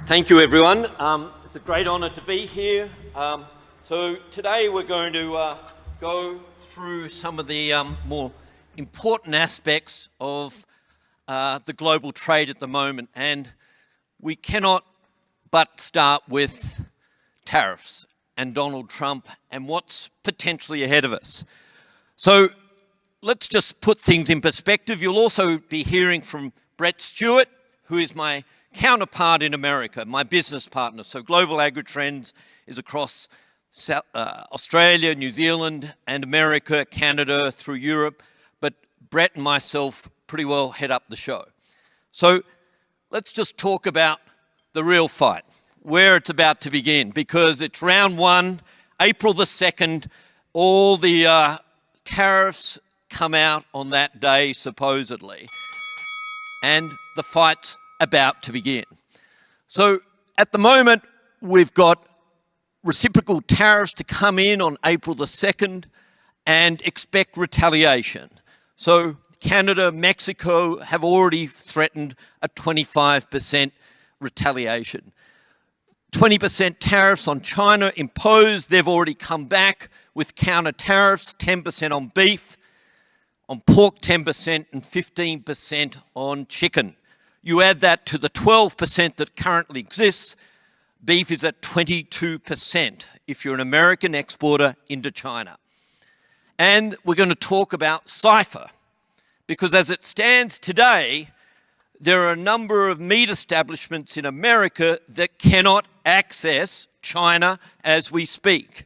Thank you, everyone. It's a great honour to be here. So today we're going to go through some of the more important aspects of the global trade at the moment, and we cannot but start with tariffs and Donald Trump and what's potentially ahead of us. So let's just put things in perspective. You'll also be hearing from Brett Stewart, who is my counterpart in America, my business partner. So Global Agri-Trends is across Australia, New Zealand, and America, Canada, through Europe. But Brett and myself pretty well head up the show. So let's just talk about the real fight, where it's about to begin, because it's round one, April the 2nd, all the tariffs come out on that day, supposedly, and the fight's about to begin. So at the moment, we've got reciprocal tariffs to come in on April the 2nd and expect retaliation. So Canada, Mexico have already threatened a 25% retaliation. 20% tariffs on China imposed. They've already come back with counter tariffs, 10% on beef, on pork 10% and 15% on chicken. You add that to the 12% that currently exists, beef is at 22% if you're an American exporter into China. And we're going to talk about CIFER, because as it stands today, there are a number of meat establishments in America that cannot access China as we speak.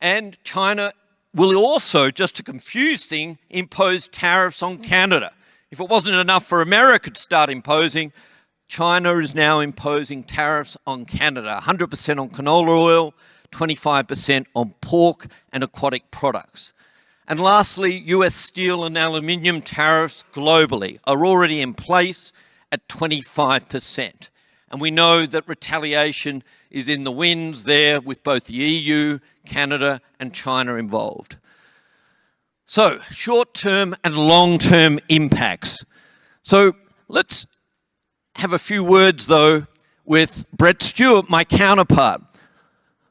And China will also, just to confuse things, impose tariffs on Canada. If it wasn't enough for America to start imposing, China is now imposing tariffs on Canada, 100% on canola oil, 25% on pork and aquatic products. And lastly, US steel and aluminium tariffs globally are already in place at 25%. And we know that retaliation is in the winds there with both the EU, Canada and China involved. So, short-term and long-term impacts. So, let's have a few words, though, with Brett Stewart, my counterpart.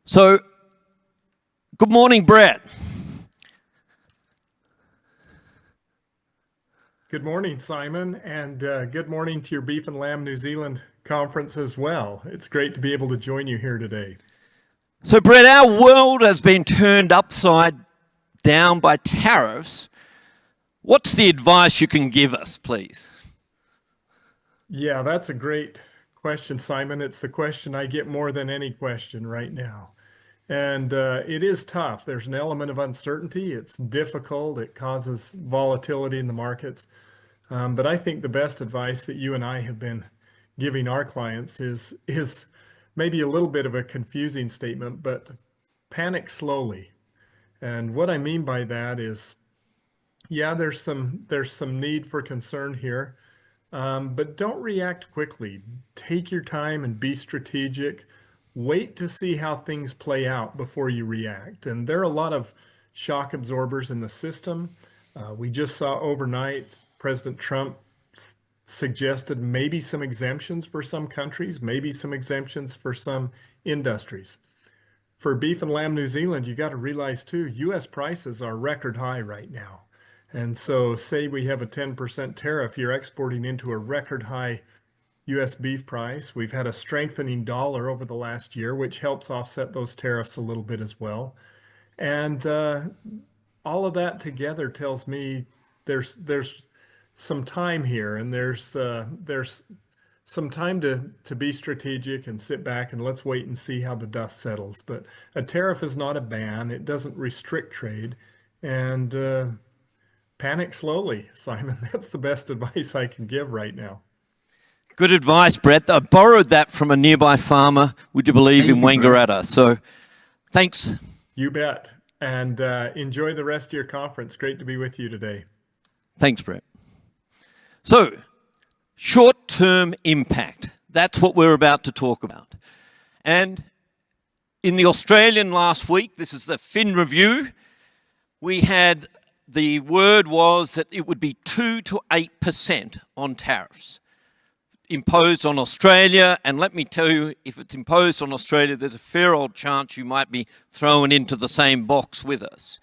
So, good morning, Brett. Good morning, Simon, and good morning to your Beef and Lamb New Zealand conference as well. It's great to be able to join you here today. So, Brett, our world has been turned upside down by tariffs. What's the advice you can give us, please? Yeah, that's a great question, Simon. It's the question I get more than any question right now. And it is tough. There's an element of uncertainty. It's difficult. It causes volatility in the markets. But I think the best advice that you and I have been giving our clients is maybe a little bit of a confusing statement, but panic slowly. And what I mean by that is, yeah, there's some need for concern here, but don't react quickly. Take your time and be strategic. Wait to see how things play out before you react. And there are a lot of shock absorbers in the system. We just saw overnight President Trump suggested maybe some exemptions for some countries, maybe some exemptions for some industries. For Beef and Lamb New Zealand, you got to realize too, US prices are record high right now. And so say we have a 10% tariff, you're exporting into a record high US beef price. We've had a strengthening dollar over the last year, which helps offset those tariffs a little bit as well. And all of that together tells me there's some time here, and there's some time to be strategic and sit back and let's wait and see how the dust settles. But a tariff is not a ban. It doesn't restrict trade. And panic slowly, Simon. That's the best advice I can give right now. Good advice, Brett. I borrowed that from a nearby farmer, would you believe, in Wangaratta. So thanks. You bet. And enjoy the rest of your conference. Great to be with you today. Thanks, Brett. So, short-term impact. That's what we're about to talk about. And in the Australian last week, this is the Fin Review, we had, the word was that it would be 2 to 8% on tariffs. imposed on Australia, and let me tell you, if it's imposed on Australia, there's a fair old chance you might be thrown into the same box with us.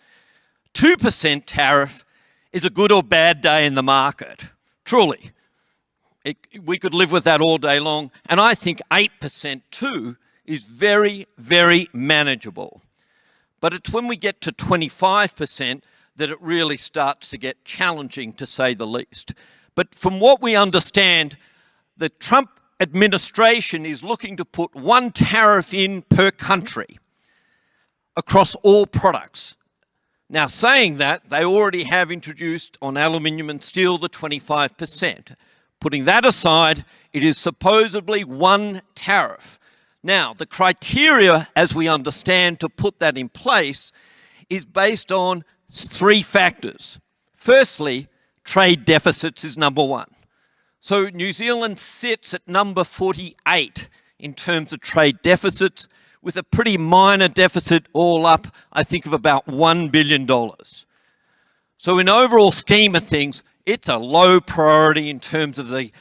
2% tariff is a good or bad day in the market, truly. We could live with that all day long, and I think 8% too is very, very manageable. But it's when we get to 25% that it really starts to get challenging, to say the least. But from what we understand, the Trump administration is looking to put one tariff in per country across all products. Now, saying that, they already have introduced on aluminium and steel the 25%. Putting that aside, it is supposedly one tariff. Now, the criteria, as we understand, to put that in place is based on 3 factors. Firstly, trade deficits is number 1. So New Zealand sits at number 48 in terms of trade deficits, with a pretty minor deficit all up, I think, of about $1 billion. So in overall scheme of things, it's a low priority in terms of the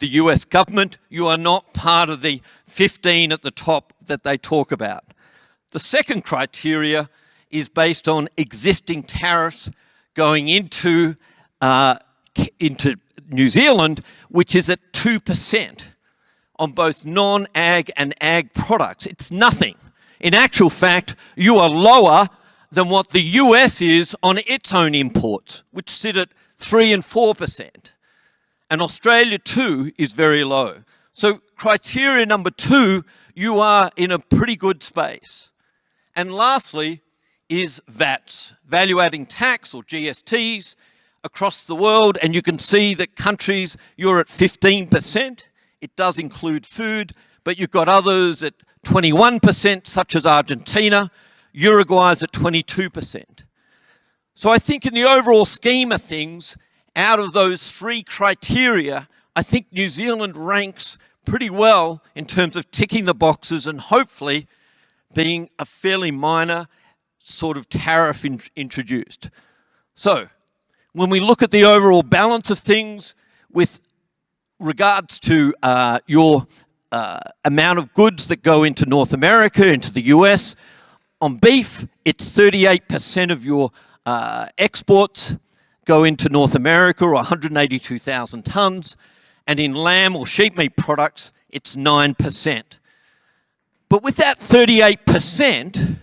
US government. You are not part of the 15 at the top that they talk about. The second criteria is based on existing tariffs going into New Zealand, which is at 2% on both non-ag and ag products. It's nothing. In actual fact, you are lower than what the US is on its own imports, which sit at 3 and 4%. And Australia too is very low. So criteria number 2, you are in a pretty good space. And lastly is VATs, value-adding tax or GSTs across the world. And you can see that countries, you're at 15%. It does include food, but you've got others at 21%, such as Argentina. Uruguay's at 22%. So I think in the overall scheme of things, out of those 3 criteria, I think New Zealand ranks pretty well in terms of ticking the boxes and hopefully being a fairly minor sort of tariff introduced. So when we look at the overall balance of things with regards to your amount of goods that go into North America, into the US, on beef, it's 38% of your exports go into North America, or 182,000 tonnes, and in lamb or sheep meat products, it's 9%. But with that 38%,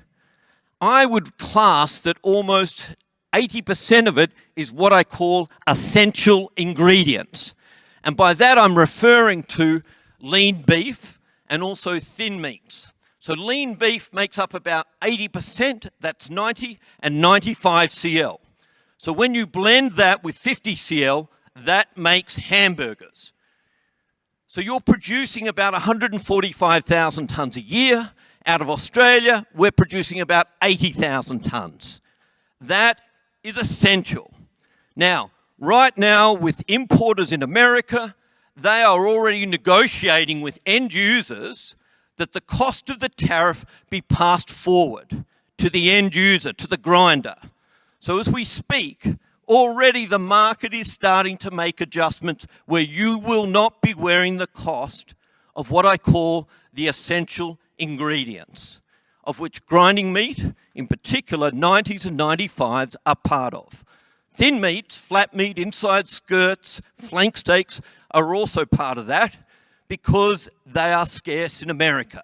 I would class that almost 80% of it is what I call essential ingredients. And by that, I'm referring to lean beef and also thin meats. So lean beef makes up about 80%, that's 90, and 95 CL. So when you blend that with 50 CL, that makes hamburgers. So you're producing about 145,000 tonnes a year. Out of Australia, we're producing about 80,000 tonnes. That is essential. Now, right now, with importers in America, they are already negotiating with end users that the cost of the tariff be passed forward to the end user, to the grinder. So as we speak, already the market is starting to make adjustments where you will not be wearing the cost of what I call the essential ingredients, of which grinding meat, in particular 90s and 95s, are part of. Thin meats, flat meat, inside skirts, flank steaks are also part of that because they are scarce in America.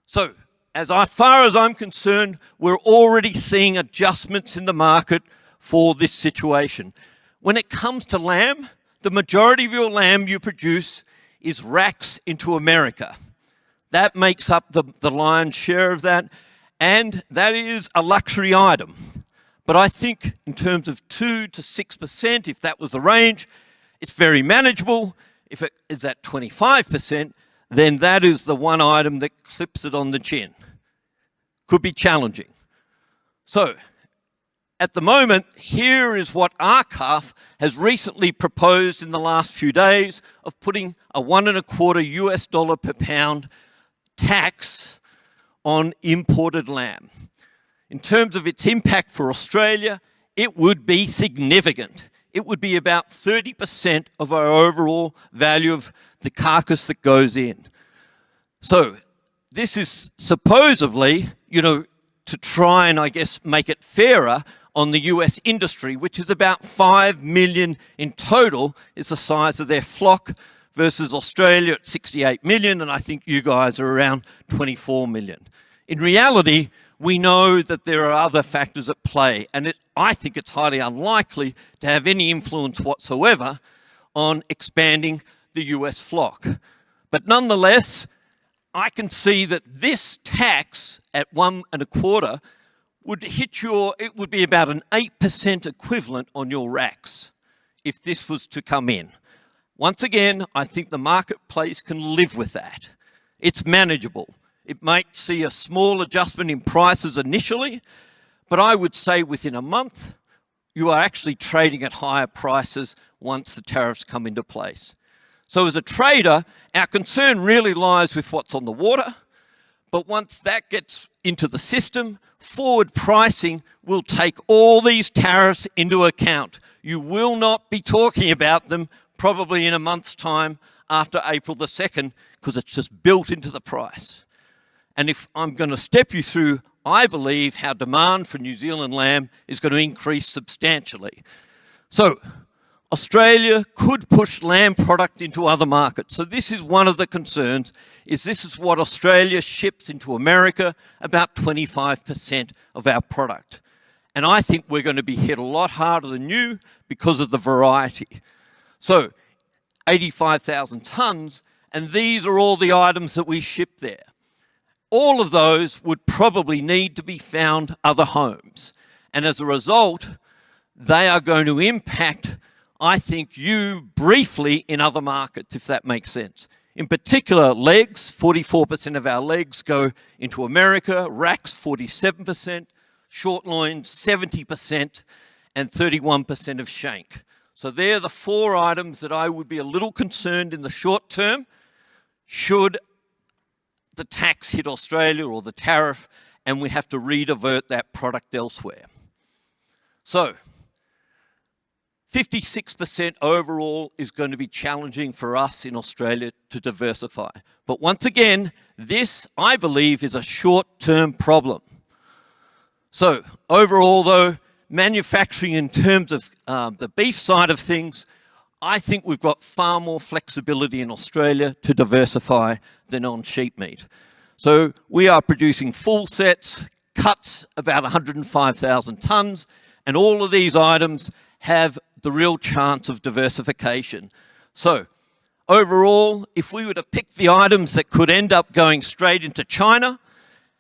So, as far as I'm concerned, we're already seeing adjustments in the market for this situation. When it comes to lamb, the majority of your lamb you produce is racks into America. That makes up the lion's share of that, and that is a luxury item. But I think in terms of 2 to 6%, if that was the range, it's very manageable. If it is at 25%, then that is the one item that clips it on the chin. Could be challenging. So, at the moment, here is what RCAF has recently proposed in the last few days of putting a $1.25 per pound tax on imported lamb. In terms of its impact for Australia, it would be significant. it would be about 30% of our overall value of the carcass that goes in. So this is supposedly, to try and, I guess, make it fairer on the US industry, which is about 5 million in total, is the size of their flock, versus Australia at 68 million, and I think you guys are around 24 million. In reality, we know that there are other factors at play, and I think it's highly unlikely to have any influence whatsoever on expanding the US flock. But nonetheless, I can see that this tax at 1.25 would it would be about an 8% equivalent on your racks if this was to come in. Once again, I think the marketplace can live with that. It's manageable. It might see a small adjustment in prices initially, but I would say within a month, you are actually trading at higher prices once the tariffs come into place. So as a trader, our concern really lies with what's on the water, but once that gets into the system, forward pricing will take all these tariffs into account. You will not be talking about them probably in a month's time after April the 2nd, because it's just built into the price. And if I'm going to step you through, I believe, how demand for New Zealand lamb is going to increase substantially. So Australia could push lamb product into other markets. So this is one of the concerns, is this is what Australia ships into America, about 25% of our product. And I think we're going to be hit a lot harder than you because of the variety. So 85,000 tonnes, and these are all the items that we ship there. All of those would probably need to be found other homes. And as a result, they are going to impact, I think, you briefly in other markets, if that makes sense. In particular, legs, 44% of our legs go into America, racks 47%, short loins 70%, and 31% of shank. So they're the 4 items that I would be a little concerned in the short term should the tax hit Australia or the tariff and we have to redivert that product elsewhere. So 56% overall is going to be challenging for us in Australia to diversify. But once again, this, I believe, is a short-term problem. So overall, though, manufacturing in terms of the beef side of things, I think we've got far more flexibility in Australia to diversify than on sheep meat. So we are producing full sets, cuts about 105,000 tonnes, and all of these items have the real chance of diversification. So overall, if we were to pick the items that could end up going straight into China,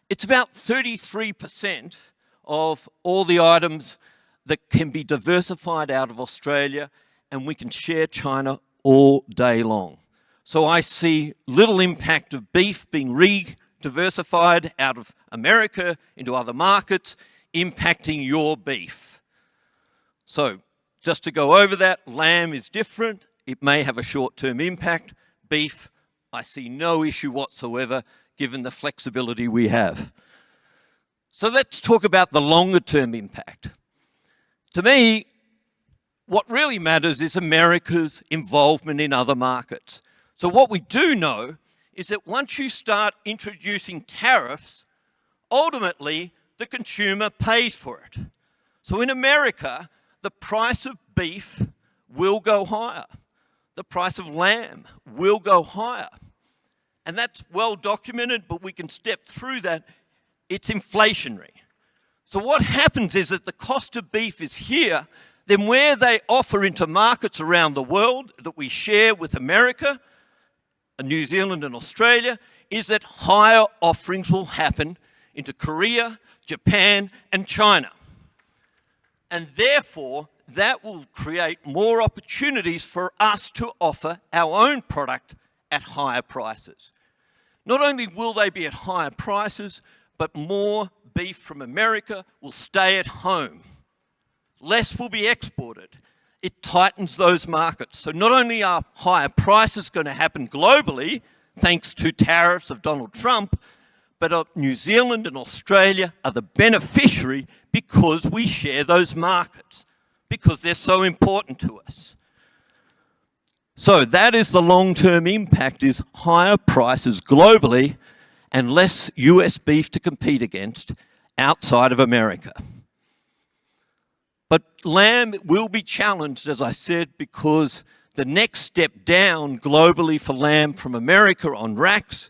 it's about 33% of all the items that can be diversified out of Australia, and we can share China all day long. So I see little impact of beef being re-diversified out of America into other markets, impacting your beef. So just to go over that, lamb is different. It may have a short-term impact. Beef, I see no issue whatsoever given the flexibility we have. So let's talk about the longer-term impact. To me, what really matters is America's involvement in other markets. So what we do know is that once you start introducing tariffs, ultimately the consumer pays for it. So in America, the price of beef will go higher. The price of lamb will go higher. And that's well documented, but we can step through that. It's inflationary. So what happens is that the cost of beef is here, then where they offer into markets around the world that we share with America, New Zealand and Australia, is that higher offerings will happen into Korea, Japan and China. And therefore, that will create more opportunities for us to offer our own product at higher prices. Not only will they be at higher prices, but more beef from America will stay at home. Less will be exported. It tightens those markets. So not only are higher prices going to happen globally, thanks to tariffs of Donald Trump, but New Zealand and Australia are the beneficiary because we share those markets. because they're so important to us. So that is the long-term impact, is higher prices globally and less US beef to compete against outside of America. But lamb will be challenged, as I said, because the next step down globally for lamb from America on racks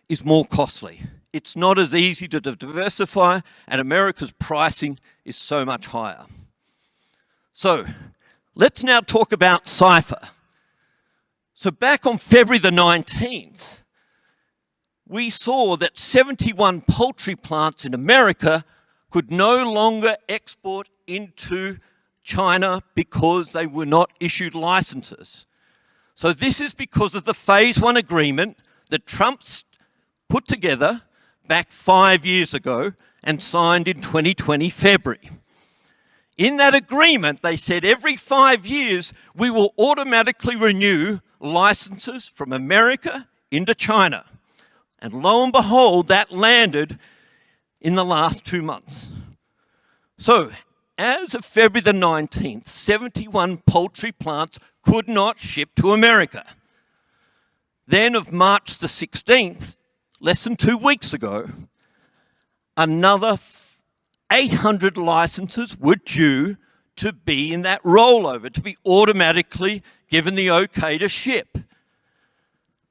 is more costly. It's not as easy to diversify, and America's pricing is so much higher. So let's now talk about CIFER. So back on February the 19th, we saw that 71 poultry plants in America could no longer export into China because they were not issued licenses. So this is because of the Phase 1 agreement that Trump's put together back 5 years ago and signed in 2020 February. In that agreement, they said every 5 years we will automatically renew licenses from America into China. And lo and behold, that landed in the last 2 months. So, as of February the 19th, 71 poultry plants could not ship to America. Then of March the 16th, less than 2 weeks ago, another 800 licenses were due to be in that rollover, to be automatically given the okay to ship.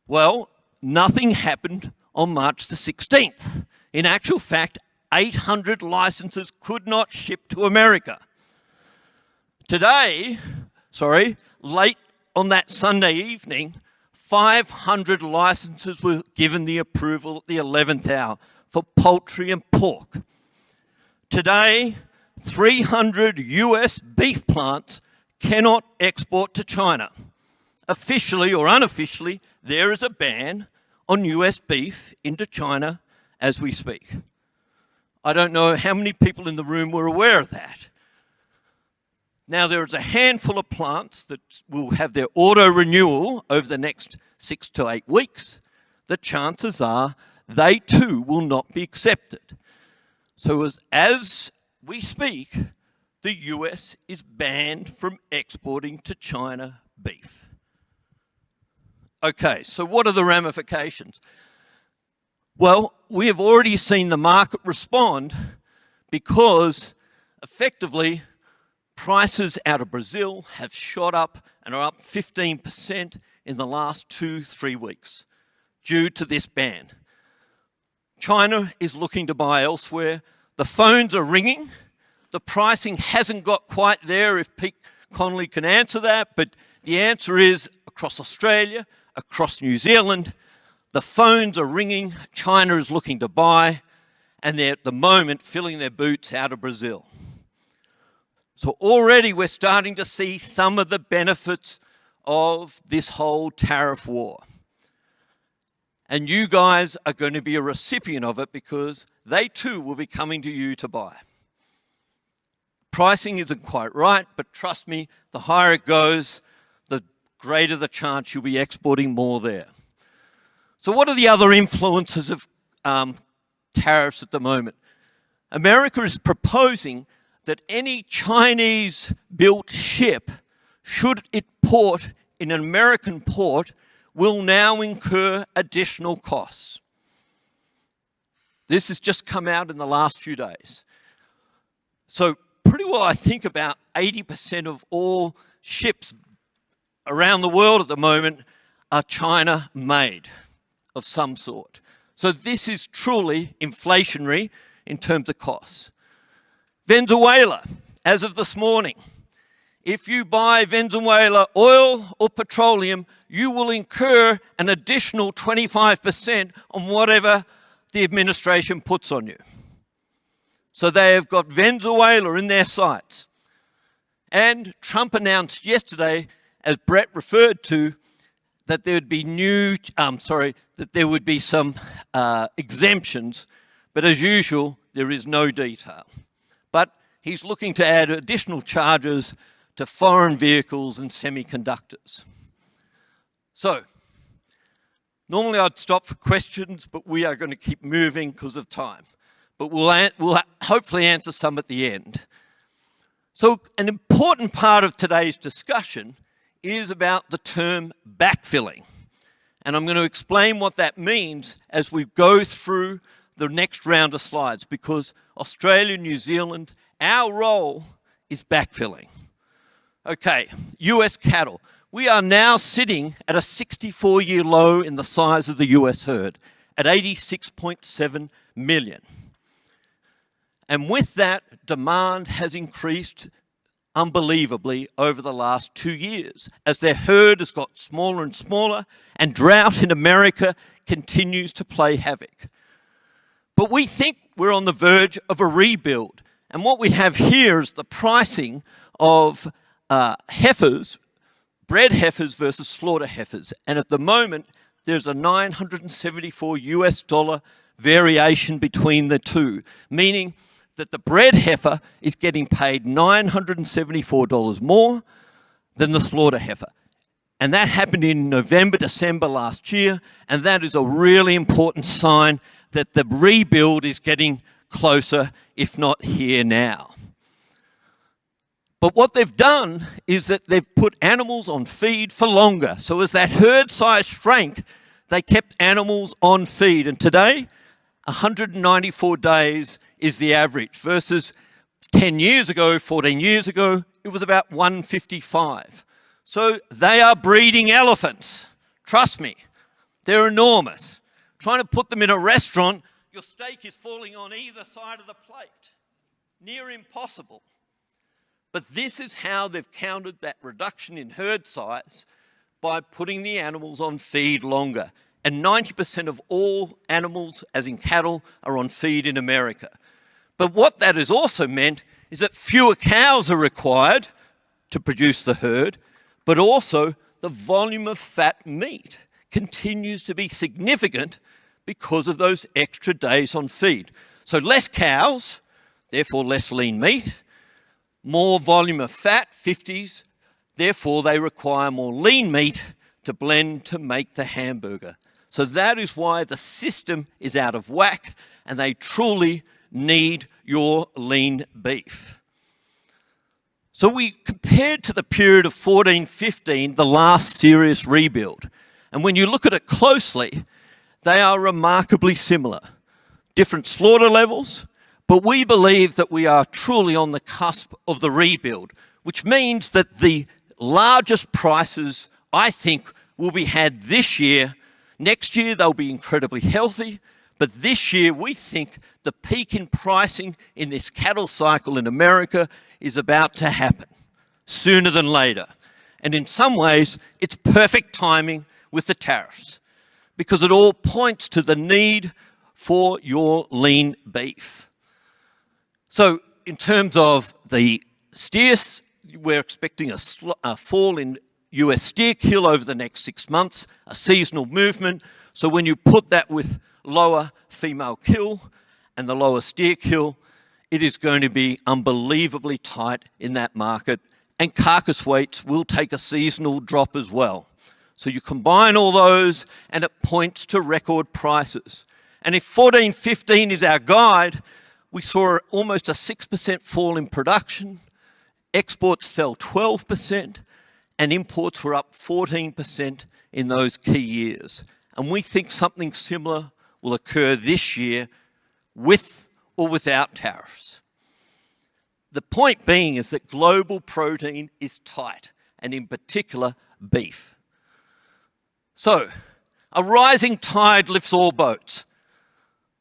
Well, nothing happened on March the 16th. In actual fact, 800 licenses could not ship to America. Today, late on that Sunday evening, 500 licenses were given the approval at the 11th hour for poultry and pork. Today, 300 US beef plants cannot export to China. Officially or unofficially, there is a ban on US beef into China as we speak. I don't know how many people in the room were aware of that. Now, there is a handful of plants that will have their auto renewal over the next 6 to 8 weeks. The chances are they too will not be accepted. So as we speak, the US is banned from exporting to China beef. Okay, so what are the ramifications? Well, we have already seen the market respond because effectively prices out of Brazil have shot up and are up 15% in the last 2-3 weeks due to this ban. China is looking to buy elsewhere. The phones are ringing. The pricing hasn't got quite there, if Pete Connolly can answer that, but the answer is across Australia, across New Zealand, the phones are ringing. China is looking to buy, and they're at the moment filling their boots out of Brazil. So already we're starting to see some of the benefits of this whole tariff war. And you guys are going to be a recipient of it because they too will be coming to you to buy. Pricing isn't quite right, but trust me, the higher it goes, the greater the chance you'll be exporting more there. So what are the other influences of tariffs at the moment? America is proposing that any Chinese-built ship, should it port in an American port, will now incur additional costs. This has just come out in the last few days. So pretty well, I think about 80% of all ships around the world at the moment are China-made of some sort. So this is truly inflationary in terms of costs. Venezuela, as of this morning, if you buy Venezuela oil or petroleum, you will incur an additional 25% on whatever the administration puts on you. So they have got Venezuela in their sights. And Trump announced yesterday, as Brett referred to, that there would be there would be some exemptions, but as usual, there is no detail. But he's looking to add additional charges to foreign vehicles and semiconductors. So, normally I'd stop for questions, but we are going to keep moving because of time. But we'll hopefully answer some at the end. So an important part of today's discussion is about the term backfilling. And I'm going to explain what that means as we go through the next round of slides, because Australia, New Zealand, our role is backfilling. Okay, US cattle. We are now sitting at a 64-year low in the size of the US herd at 86.7 million. And with that, demand has increased unbelievably over the last 2 years as their herd has got smaller and smaller, and drought in America continues to play havoc. But we think we're on the verge of a rebuild. And what we have here is the pricing of heifers, bred heifers versus slaughter heifers. And at the moment, there's a $974 US variation between the two, meaning that the bred heifer is getting paid $974 more than the slaughter heifer. And that happened in November, December last year, and that is a really important sign that the rebuild is getting closer, if not here now. But what they've done is that they've put animals on feed for longer. So as that herd size shrank, they kept animals on feed. And today, 194 days is the average versus 10 years ago, 14 years ago, it was about 155. So they are breeding elephants. Trust me, they're enormous. Trying to put them in a restaurant, your steak is falling on either side of the plate. Near impossible. But this is how they've countered that reduction in herd size, by putting the animals on feed longer. And 90% of all animals, as in cattle, are on feed in America. But what that has also meant is that fewer cows are required to produce the herd, but also the volume of fat meat continues to be significant because of those extra days on feed. So less cows, therefore less lean meat, more volume of fat, 50s, therefore they require more lean meat to blend to make the hamburger. So that is why the system is out of whack, and they truly need your lean beef. So we compared to the period of 14-15, the last serious rebuild. And when you look at it closely, they are remarkably similar. Different slaughter levels, but we believe that we are truly on the cusp of the rebuild, which means that the largest prices, I think, will be had this year. Next year, they'll be incredibly healthy, but this year, we think the peak in pricing in this cattle cycle in America is about to happen, sooner than later. And in some ways, it's perfect timing with the tariffs, because it all points to the need for your lean beef. So in terms of the steers, we're expecting a fall in US steer kill over the next 6 months, a seasonal movement. So when you put that with lower female kill and the lower steer kill, it is going to be unbelievably tight in that market, and carcass weights will take a seasonal drop as well. So you combine all those and it points to record prices. And if 14-15 is our guide, we saw almost a 6% fall in production, exports fell 12%, and imports were up 14% in those key years. And we think something similar will occur this year with or without tariffs. The point being is that global protein is tight, and in particular, beef. So, a rising tide lifts all boats.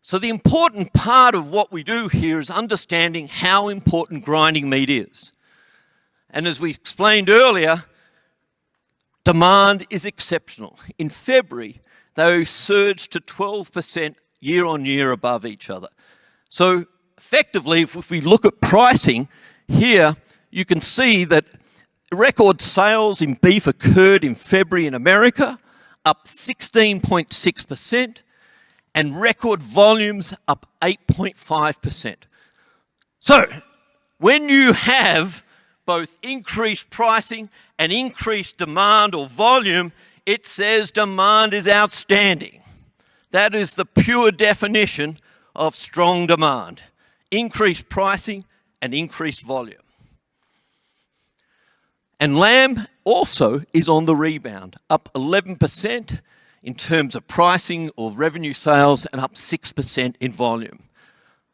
So the important part of what we do here is understanding how important grinding meat is. And as we explained earlier, demand is exceptional. In February, they surged to 12% year on year above each other. So effectively, if we look at pricing here, you can see that record sales in beef occurred in February in America, up 16.6%, and record volumes up 8.5%. So when you have both increased pricing and increased demand or volume, it says demand is outstanding. That is the pure definition of strong demand. Increased pricing and increased volume. And lamb also is on the rebound, up 11% in terms of pricing or revenue sales and up 6% in volume.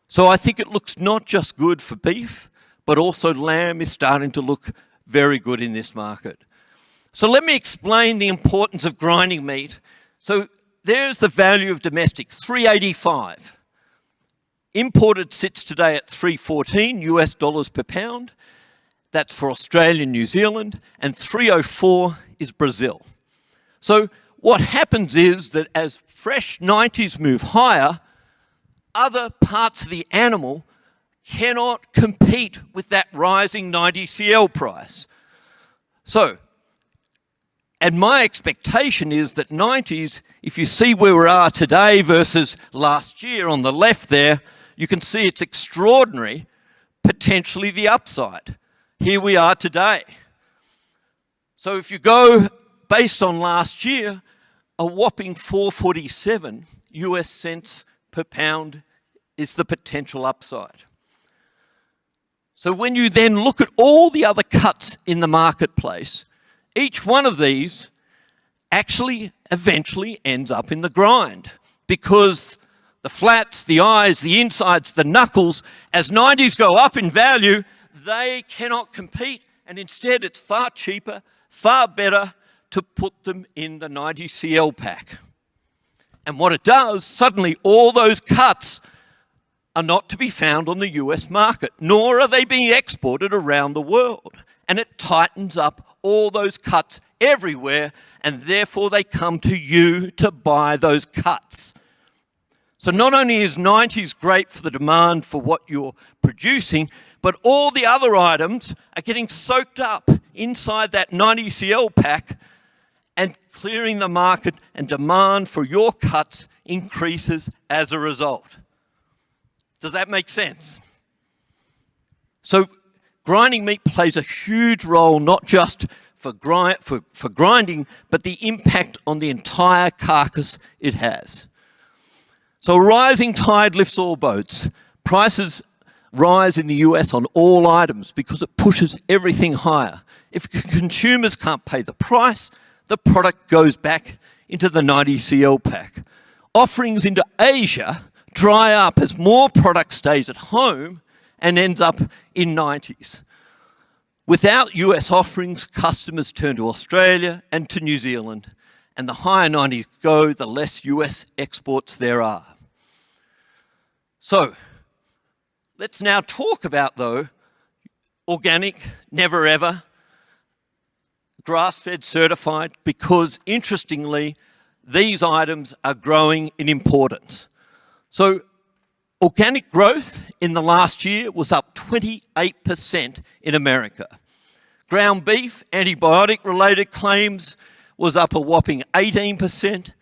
So I think it looks not just good for beef, but also lamb is starting to look very good in this market. So let me explain the importance of grinding meat. So there's the value of domestic, $3.85. Imported sits today at $3.14 US dollars per pound. That's for Australia and New Zealand, and $3.04 is Brazil. So what happens is that as fresh 90s move higher, other parts of the animal cannot compete with that rising 90 CL price. So, and my expectation is that 90s, if you see where we are today versus last year on the left there, you can see it's extraordinary, potentially the upside. Here we are today. So if you go based on last year, a whopping 447 US cents per pound is the potential upside. So when you then look at all the other cuts in the marketplace, each one of these actually eventually ends up in the grind, because the flats, the eyes, the insides, the knuckles, as 90s go up in value, they cannot compete, and instead it's far cheaper, far better to put them in the 90 CL pack. And what it does, suddenly all those cuts are not to be found on the US market, nor are they being exported around the world. And it tightens up all those cuts everywhere, and therefore they come to you to buy those cuts. So not only is 90s great for the demand for what you're producing, but all the other items are getting soaked up inside that 90 CL pack and clearing the market, and demand for your cuts increases as a result. Does that make sense? So grinding meat plays a huge role, not just for grinding, but the impact on the entire carcass it has. So a rising tide lifts all boats. Prices rise in the US on all items because it pushes everything higher. If consumers can't pay the price, the product goes back into the 90 CL pack. Offerings into Asia dry up as more product stays at home and ends up in 90s. Without US offerings, customers turn to Australia and to New Zealand, and the higher 90s go, the less US exports there are. So, let's now talk about, though, organic, never ever, grass-fed certified, because interestingly, these items are growing in importance. So organic growth in the last year was up 28% in America. Ground beef, antibiotic-related claims was up a whopping 18%,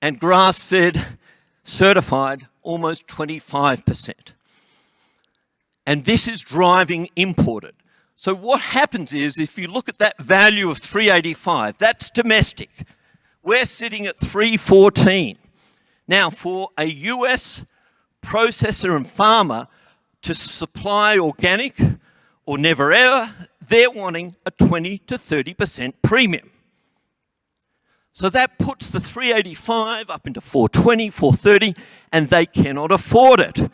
and grass-fed certified almost 25%. And this is driving imported. So what happens is, if you look at that value of $3.85, that's domestic. We're sitting at $3.14. Now, for a US processor and farmer to supply organic or never ever, they're wanting a 20 to 30% premium. So that puts the $3.85 up into $4.20, $4.30, and they cannot afford it.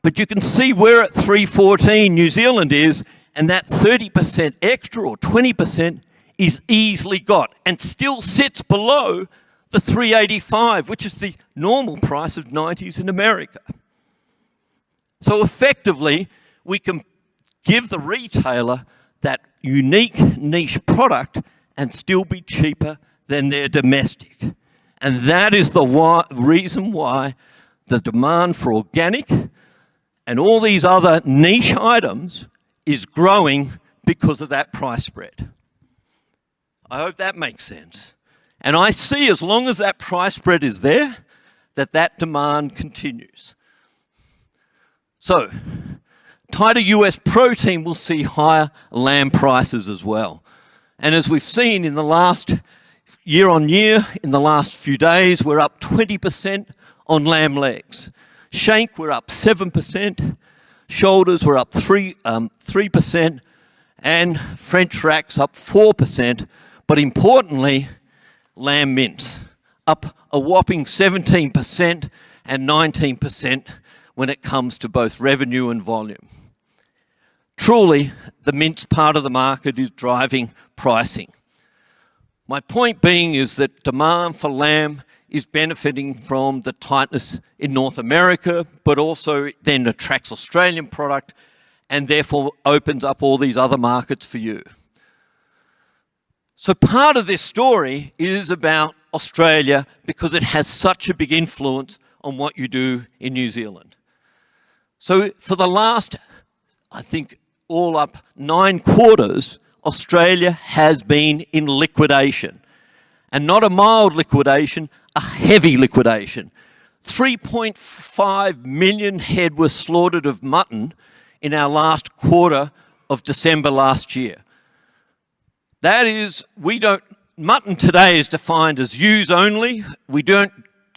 But you can see where at $3.14 New Zealand is, and that 30% extra or 20% is easily got and still sits below the $3.85, which is the normal price of 90s in America. So effectively, we can give the retailer that unique niche product and still be cheaper than their domestic. And that is the reason why the demand for organic and all these other niche items is growing, because of that price spread. I hope that makes sense. And I see, as long as that price spread is there, that demand continues. So, tighter US protein will see higher lamb prices as well. And as we've seen in the last year on year, in the last few days, we're up 20% on lamb legs. Shank, we're up 7%. Shoulders were up 3%, and French racks up 4%, but importantly, lamb mince up a whopping 17% and 19% when it comes to both revenue and volume. Truly, the mince part of the market is driving pricing. My point being is that demand for lamb is benefiting from the tightness in North America, but also then attracts Australian product and therefore opens up all these other markets for you. So part of this story is about Australia because it has such a big influence on what you do in New Zealand. So for the last, I think, all up 9 quarters, Australia has been in liquidation. And not a mild liquidation, a heavy liquidation. 3.5 million head were slaughtered of mutton in our last quarter of December last year. That is, mutton today is defined as ewes only. We don't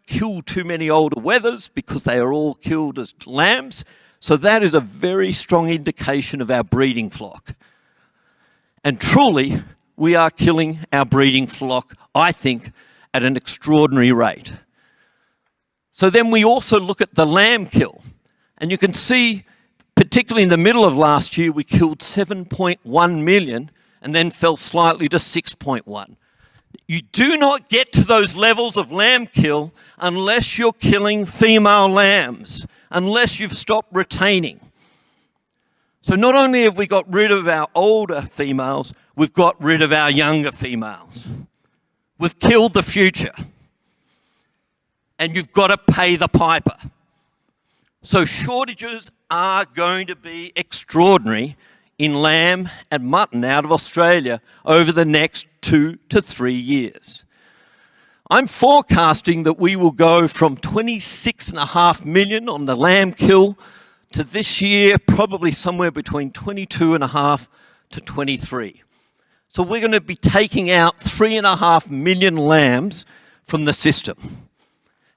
kill too many older wethers because they are all killed as lambs. So that is a very strong indication of our breeding flock. And truly, we are killing our breeding flock, I think, at an extraordinary rate. So then we also look at the lamb kill. And you can see, particularly in the middle of last year, we killed 7.1 million and then fell slightly to 6.1. You do not get to those levels of lamb kill unless you're killing female lambs, unless you've stopped retaining. So not only have we got rid of our older females, we've got rid of our younger females. We've killed the future. And you've got to pay the piper. So shortages are going to be extraordinary in lamb and mutton out of Australia over the next 2 to 3 years. I'm forecasting that we will go from 26.5 million on the lamb kill to this year probably somewhere between 22.5 to 23. So we're going to be taking out 3.5 million lambs from the system.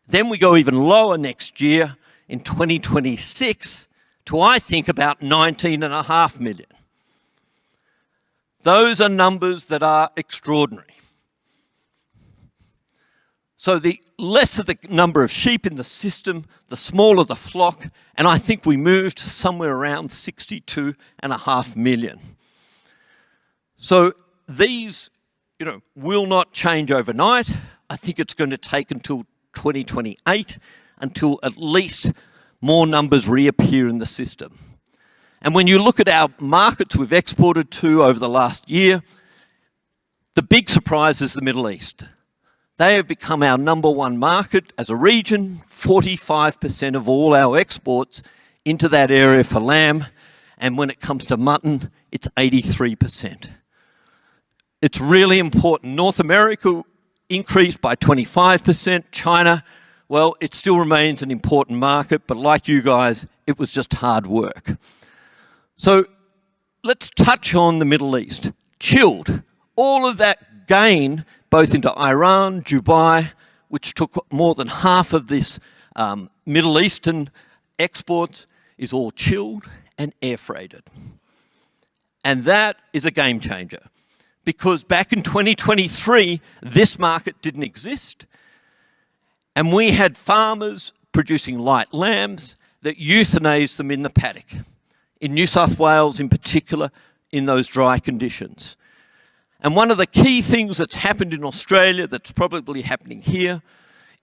Then we go even lower next year in 2026 to, I think, about 19.5 million. Those are numbers that are extraordinary. So the lesser the number of sheep in the system, the smaller the flock, and I think we moved somewhere around 62.5 million. So these, will not change overnight. I think it's going to take until 2028 until at least more numbers reappear in the system. And when you look at our markets we've exported to over the last year, the big surprise is the Middle East. They have become our #1 market as a region, 45% of all our exports into that area for lamb, and when it comes to mutton, it's 83%. It's really important. North America increased by 25%. China, well, it still remains an important market, but like you guys, it was just hard work. So let's touch on the Middle East. Chilled. All of that gain, both into Iran, Dubai, which took more than half of this Middle Eastern exports, is all chilled and air freighted. And that is a game changer. Because back in 2023, this market didn't exist. And we had farmers producing light lambs that euthanized them in the paddock. In New South Wales in particular, in those dry conditions. And one of the key things that's happened in Australia that's probably happening here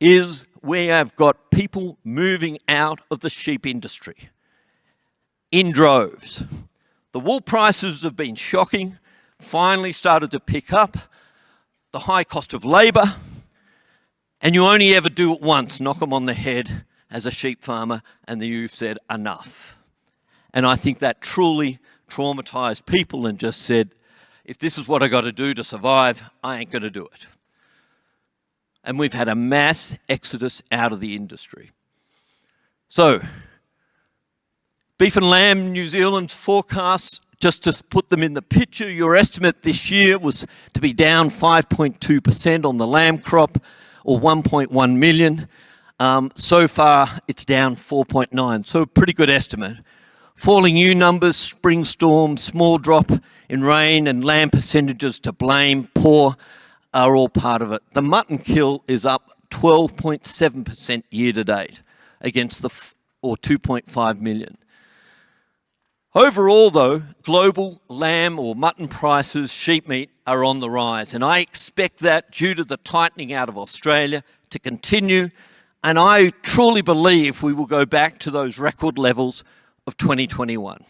is we have got people moving out of the sheep industry in droves. The wool prices have been shocking, finally started to pick up, the high cost of labour, and you only ever do it once, knock them on the head as a sheep farmer, and you've said enough. And I think that truly traumatised people and just said, if this is what I got to do to survive, I ain't going to do it. And we've had a mass exodus out of the industry. So, Beef and Lamb New Zealand's forecasts, just to put them in the picture, your estimate this year was to be down 5.2% on the lamb crop, or 1.1 million. So far, it's down 4.9, so a pretty good estimate. Falling ewe numbers, spring storms, small drop in rain and lamb percentages to blame, poor, are all part of it. The mutton kill is up 12.7% year to date against or 2.5 million. Overall though, global lamb or mutton prices, sheep meat, are on the rise, and I expect that due to the tightening out of Australia to continue, and I truly believe we will go back to those record levels of 2021.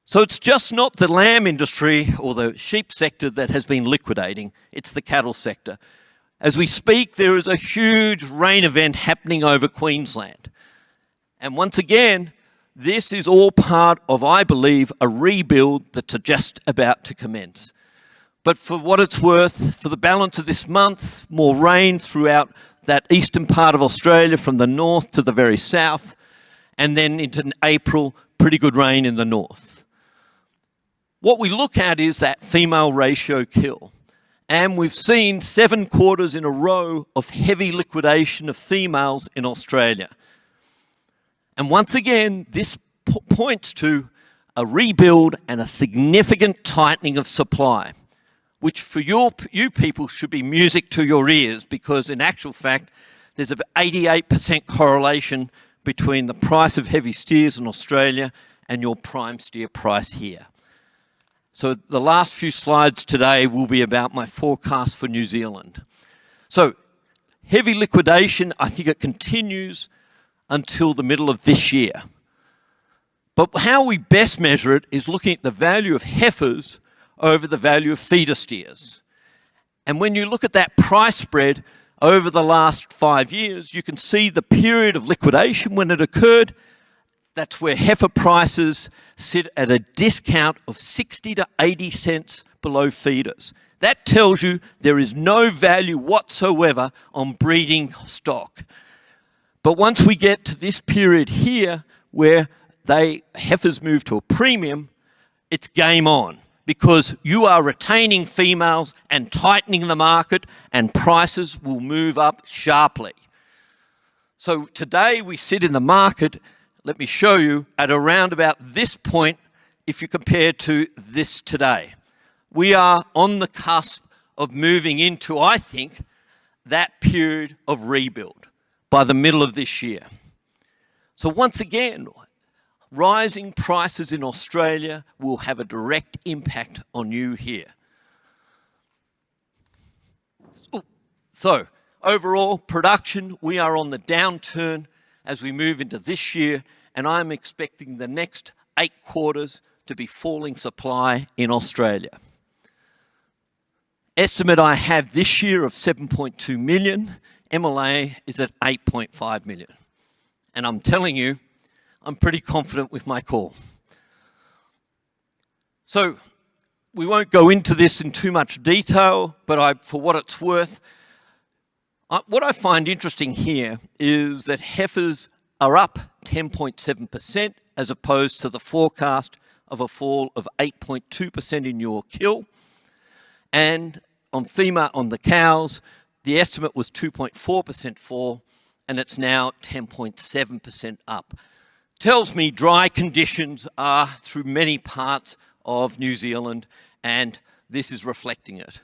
So it's just not the lamb industry or the sheep sector that has been liquidating, it's the cattle sector. As we speak, there is a huge rain event happening over Queensland. And once again, this is all part of, I believe, a rebuild that's just about to commence. But for what it's worth, for the balance of this month, more rain throughout that eastern part of Australia from the north to the very south, and then into April, pretty good rain in the north. What we look at is that female ratio kill. And we've seen 7 quarters in a row of heavy liquidation of females in Australia. And once again, this points to a rebuild and a significant tightening of supply, which for you people should be music to your ears, because in actual fact, there's an 88% correlation between the price of heavy steers in Australia and your prime steer price here. So the last few slides today will be about my forecast for New Zealand. So heavy liquidation, I think it continues until the middle of this year. But how we best measure it is looking at the value of heifers over the value of feeder steers. And when you look at that price spread over the last 5 years, you can see the period of liquidation when it occurred. That's where heifer prices sit at a discount of 60 to 80 cents below feeders. That tells you there is no value whatsoever on breeding stock. But once we get to this period here where heifers move to a premium, it's game on, because you are retaining females and tightening the market, and prices will move up sharply. So today we sit in the market, let me show you, at around about this point if you compare to this today. We are on the cusp of moving into, I think, that period of rebuild by the middle of this year. So once again, rising prices in Australia will have a direct impact on you here. So overall production, we are on the downturn as we move into this year, and I'm expecting the next 8 quarters to be falling supply in Australia. Estimate I have this year of 7.2 million, MLA is at 8.5 million. And I'm telling you, I'm pretty confident with my call. So we won't go into this in too much detail, but for what it's worth, what I find interesting here is that heifers are up 10.7% as opposed to the forecast of a fall of 8.2% in your kill. And on the cows, the estimate was 2.4% fall, and it's now 10.7% up. Tells me dry conditions are through many parts of New Zealand, and this is reflecting it.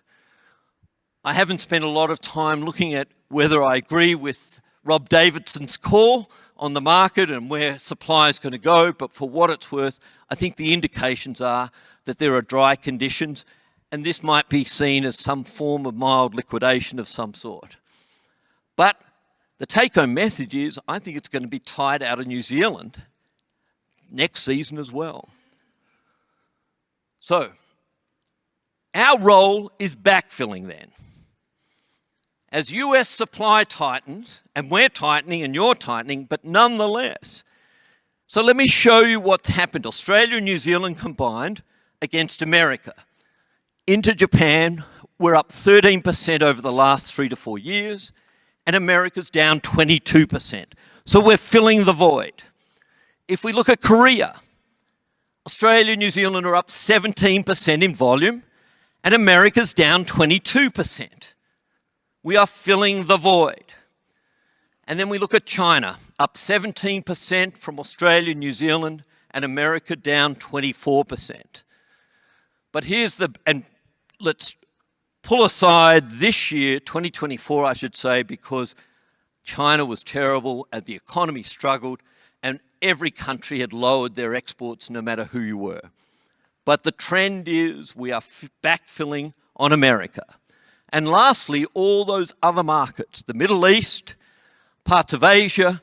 I haven't spent a lot of time looking at whether I agree with Rob Davidson's call on the market and where supply is going to go, but for what it's worth, I think the indications are that there are dry conditions, and this might be seen as some form of mild liquidation of some sort. But the take-home message is I think it's going to be tied out of New Zealand next season as well. So our role is backfilling then. As US supply tightens, and we're tightening and you're tightening, but nonetheless. So let me show you what's happened, Australia and New Zealand combined against America. Into Japan, we're up 13% over the last 3 to 4 years, and America's down 22%. So we're filling the void. If we look at Korea, Australia and New Zealand are up 17% in volume, and America's down 22%. We are filling the void. And then we look at China, up 17% from Australia, New Zealand, and America down 24%. But and let's pull aside this year, 2024, I should say, because China was terrible and the economy struggled and every country had lowered their exports no matter who you were. But the trend is we are backfilling on America. And lastly, all those other markets, the Middle East, parts of Asia,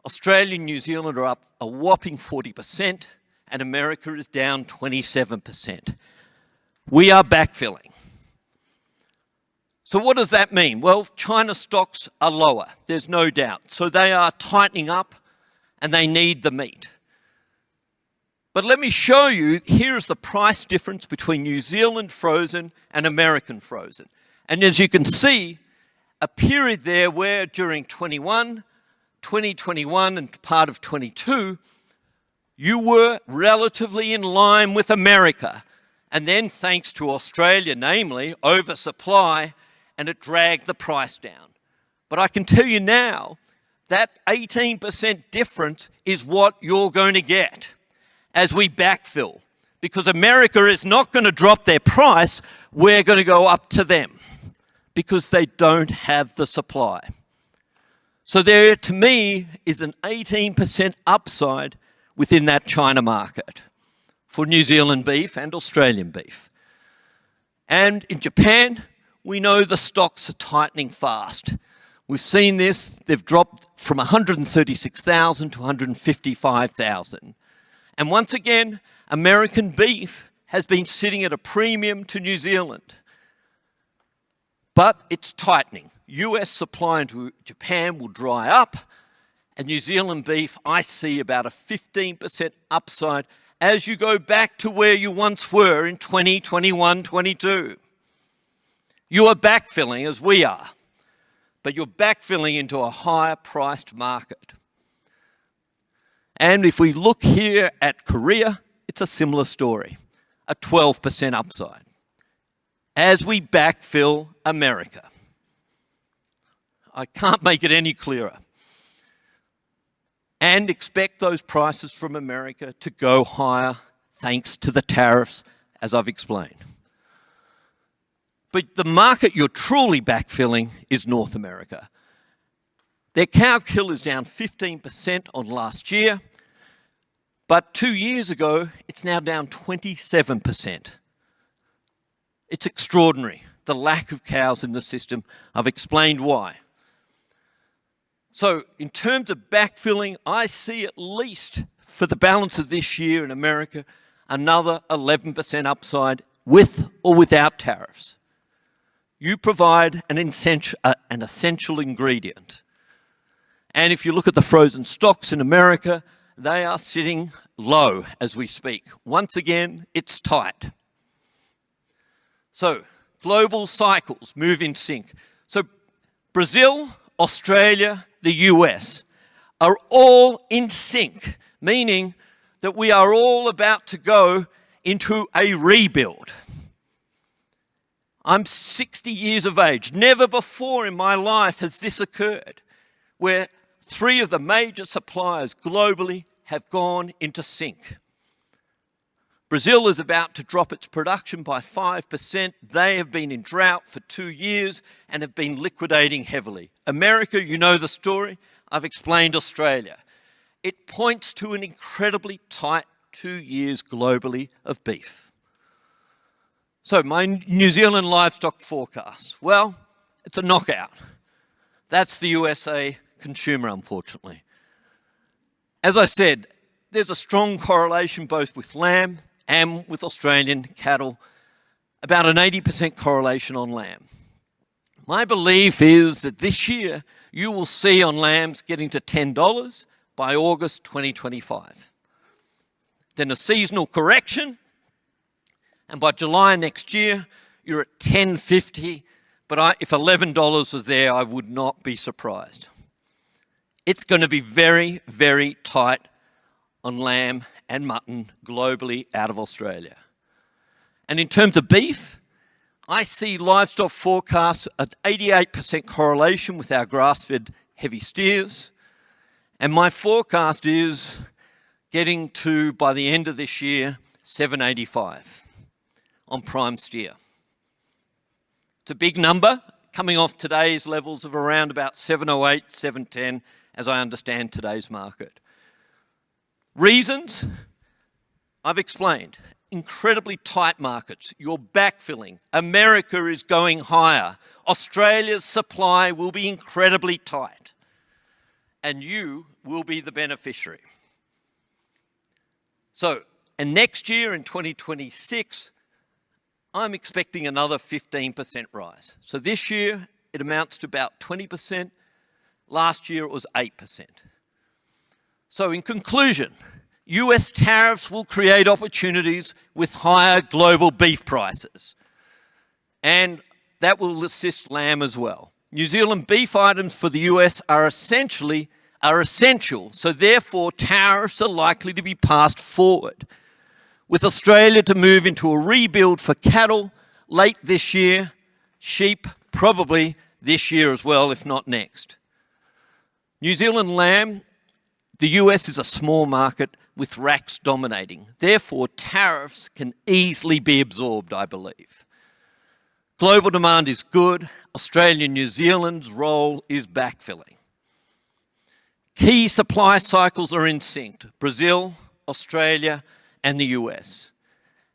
Australia and New Zealand are up a whopping 40%, and America is down 27%. We are backfilling. So what does that mean? Well, China stocks are lower, there's no doubt. So they are tightening up and they need the meat. But let me show you, here's the price difference between New Zealand frozen and American frozen. And as you can see, a period there where during 2021 and part of 22, you were relatively in line with America. And then thanks to Australia, namely, oversupply, and it dragged the price down. But I can tell you now, that 18% difference is what you're going to get as we backfill. Because America is not going to drop their price, we're going to go up to them because they don't have the supply. So there, to me, is an 18% upside within that China market for New Zealand beef and Australian beef. And in Japan, we know the stocks are tightening fast. We've seen this, they've dropped from 136,000 to 155,000. And once again, American beef has been sitting at a premium to New Zealand. But it's tightening. US supply into Japan will dry up, and New Zealand beef, I see about a 15% upside as you go back to where you once were in 2021, 22. You are backfilling as we are, but you're backfilling into a higher priced market. And if we look here at Korea, it's a similar story, a 12% upside as we backfill America. I can't make it any clearer. And expect those prices from America to go higher thanks to the tariffs, as I've explained. But the market you're truly backfilling is North America. Their cow kill is down 15% on last year, but 2 years ago, it's now down 27%. It's extraordinary, the lack of cows in the system. I've explained why. So in terms of backfilling, I see at least for the balance of this year in America, another 11% upside with or without tariffs. You provide an essential ingredient. And if you look at the frozen stocks in America, they are sitting low as we speak. Once again, it's tight. So global cycles move in sync. So Brazil, Australia, the US are all in sync, meaning that we are all about to go into a rebuild. I'm 60 years of age. Never before in my life has this occurred, where 3 of the major suppliers globally have gone into sync. Brazil is about to drop its production by 5%. They have been in drought for 2 years and have been liquidating heavily. America, you know the story. I've explained Australia. It points to an incredibly tight 2 years globally of beef. So my New Zealand livestock forecast. Well, it's a knockout. That's the USA consumer, unfortunately. As I said, there's a strong correlation both with lamb and with Australian cattle, about an 80% correlation on lamb. My belief is that this year you will see on lambs getting to $10 by August 2025. Then a seasonal correction, and by July next year, you're at $10.50, but if $11 was there, I would not be surprised. It's going to be very, very tight on lamb and mutton globally out of Australia. And in terms of beef, I see livestock forecasts at 88% correlation with our grass-fed heavy steers, and my forecast is getting to, by the end of this year, 785 on prime steer. It's a big number, coming off today's levels of around about 708, 710, as I understand today's market. Reasons? I've explained. Incredibly tight markets. You're backfilling. America is going higher. Australia's supply will be incredibly tight. And you will be the beneficiary. So, and next year in 2026, I'm expecting another 15% rise. So this year, it amounts to about 20%. Last year, it was 8%. So in conclusion, US tariffs will create opportunities with higher global beef prices. And that will assist lamb as well. New Zealand beef items for the US are essential, so therefore tariffs are likely to be passed forward. With Australia to move into a rebuild for cattle late this year, sheep probably this year as well, if not next. New Zealand lamb, the US is a small market with racks dominating. Therefore, tariffs can easily be absorbed, I believe. Global demand is good. Australia and New Zealand's role is backfilling. Key supply cycles are in sync. Brazil, Australia, and the US.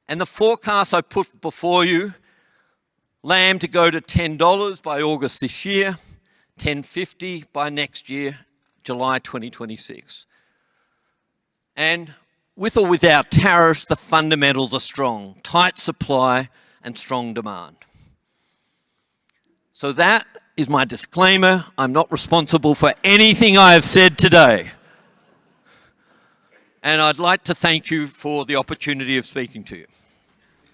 And the forecast I put before you, lamb to go to $10 by August this year, $10.50 by next year, July 2026. And with or without tariffs, the fundamentals are strong. Tight supply and strong demand. So that is my disclaimer. I'm not responsible for anything I have said today. And I'd like to thank you for the opportunity of speaking to you.